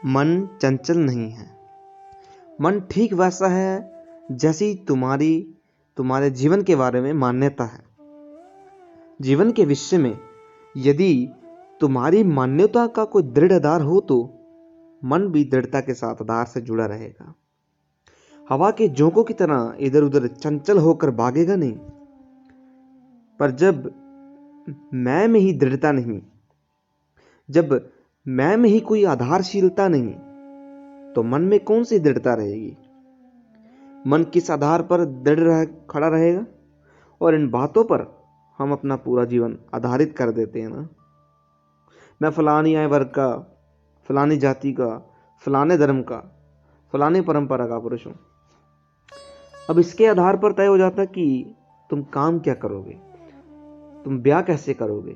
मन चंचल नहीं है। मन ठीक वैसा है जैसी तुम्हारे जीवन के बारे में मान्यता है। जीवन के विषय में यदि तुम्हारी मान्यता का कोई दृढ़ आधार हो तो मन भी दृढ़ता के साथ आधार से जुड़ा रहेगा। हवा के झोंकों की तरह इधर उधर चंचल होकर भागेगा नहीं। पर जब मैं में ही दृढ़ता नहीं, जब मैं में ही कोई आधारशीलता नहीं, तो मन में कौन सी दृढ़ता रहेगी। मन किस आधार पर खड़ा रहेगा। और इन बातों पर हम अपना पूरा जीवन आधारित कर देते हैं ना। मैं फलानी आय वर्ग का, फलानी जाति का, फलाने धर्म का, फलानी परंपरा का पुरुष हूं। अब इसके आधार पर तय हो जाता कि तुम काम क्या करोगे, तुम ब्याह कैसे करोगे,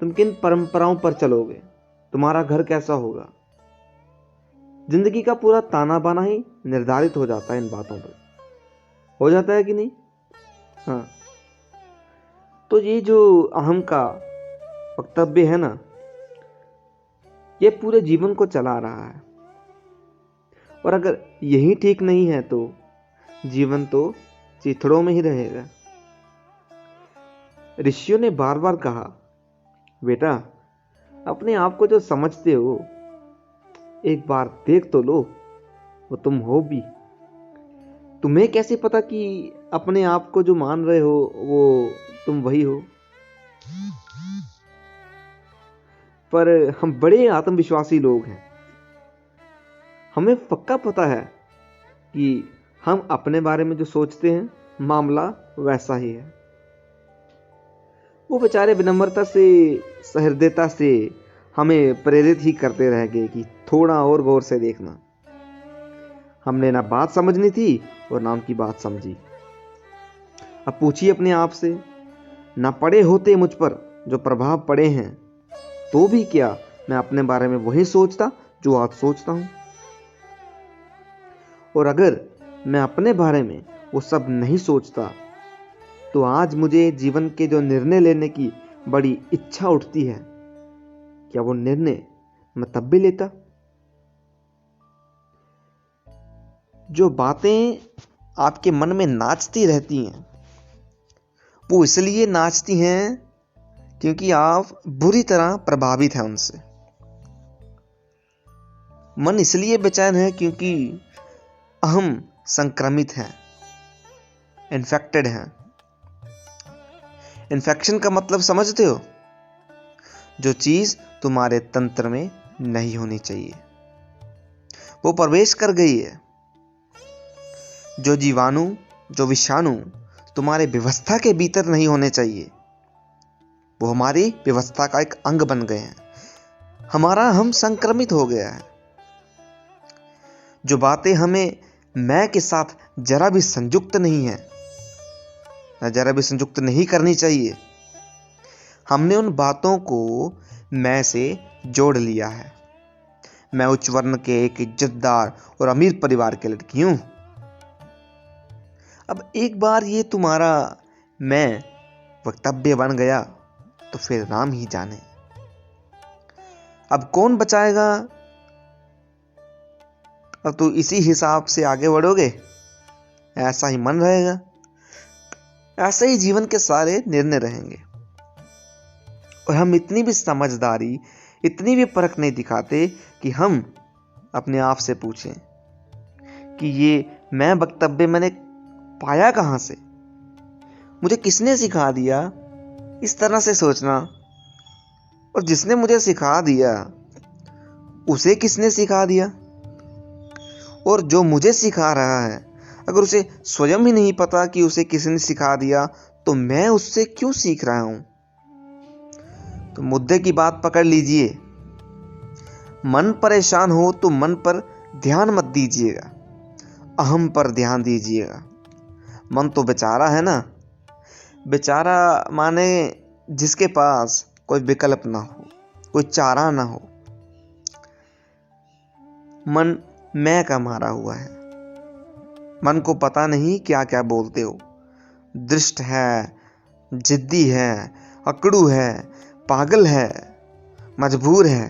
तुम किन परंपराओं पर चलोगे, तुम्हारा घर कैसा होगा। जिंदगी का पूरा ताना बाना ही निर्धारित हो जाता है इन बातों पर। हो जाता है कि नहीं। हाँ, तो ये जो अहम का वक्तव्य है ना, ये पूरे जीवन को चला रहा है। और अगर यही ठीक नहीं है तो जीवन तो चिथड़ों में ही रहेगा। ऋषियों ने बार बार कहा, बेटा अपने आप को जो समझते हो एक बार देख तो लो, वो तुम हो भी। तुम्हें कैसे पता कि अपने आप को जो मान रहे हो वो तुम वही हो। पर हम बड़े आत्मविश्वासी लोग हैं। हमें पक्का पता है कि हम अपने बारे में जो सोचते हैं मामला वैसा ही है। वो बेचारे विनम्रता से, सहृदयता से हमें प्रेरित ही करते रह गए कि थोड़ा और गौर से देखना। हमने ना बात समझनी थी और ना उनकी बात समझी। अब पूछिए अपने आप से, ना पड़े होते मुझ पर जो प्रभाव पड़े हैं तो भी क्या मैं अपने बारे में वही सोचता जो आज सोचता हूं। और अगर मैं अपने बारे में वो सब नहीं सोचता तो आज मुझे जीवन के जो निर्णय लेने की बड़ी इच्छा उठती है, क्या वो निर्णय मैं तब भी लेता। जो बातें आपके मन में नाचती रहती हैं वो इसलिए नाचती हैं क्योंकि आप बुरी तरह प्रभावित हैं उनसे। मन इसलिए बेचैन है क्योंकि अहम संक्रमित है, इन्फेक्टेड है। इन्फेक्शन का मतलब समझते हो? जो चीज तुम्हारे तंत्र में नहीं होनी चाहिए वो प्रवेश कर गई है। जो जीवाणु, जो विषाणु तुम्हारे व्यवस्था के भीतर नहीं होने चाहिए वो हमारी व्यवस्था का एक अंग बन गए हैं। हमारा हम संक्रमित हो गया है। जो बातें हमें मैं के साथ जरा भी संयुक्त नहीं है, जरा भी संयुक्त नहीं करनी चाहिए, हमने उन बातों को मैं से जोड़ लिया है। मैं उच्च वर्ण के एक इज्जतदार और अमीर परिवार की लड़की हूं। अब एक बार ये तुम्हारा मैं वक्तव्य बन गया तो फिर राम ही जाने अब कौन बचाएगा। अब तो इसी हिसाब से आगे बढ़ोगे, ऐसा ही मन रहेगा, ऐसे ही जीवन के सारे निर्णय रहेंगे। और हम इतनी भी समझदारी, इतनी भी परख नहीं दिखाते कि हम अपने आप से पूछें कि ये मैं वक्तव्य मैंने पाया कहां से, मुझे किसने सिखा दिया इस तरह से सोचना। और जिसने मुझे सिखा दिया उसे किसने सिखा दिया। और जो मुझे सिखा रहा है अगर उसे स्वयं ही नहीं पता कि उसे किसने सिखा दिया तो मैं उससे क्यों सीख रहा हूं। तो मुद्दे की बात पकड़ लीजिए। मन परेशान हो तो मन पर ध्यान मत दीजिएगा, अहम पर ध्यान दीजिएगा। मन तो बेचारा है ना। बेचारा माने जिसके पास कोई विकल्प ना हो, कोई चारा ना हो। मन मैं का मारा हुआ है। मन को पता नहीं क्या क्या बोलते हो। दुष्ट है, जिद्दी है, अकड़ू है, पागल है, मजबूर है।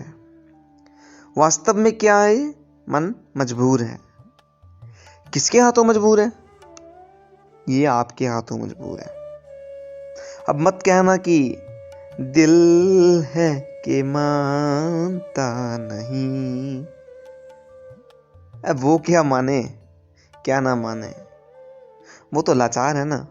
वास्तव में क्या है? मन मजबूर है। किसके हाथों मजबूर है? ये आपके हाथों मजबूर है। अब मत कहना कि दिल है कि मानता नहीं। अब वो क्या माने क्या ना माने, वो तो लाचार है ना।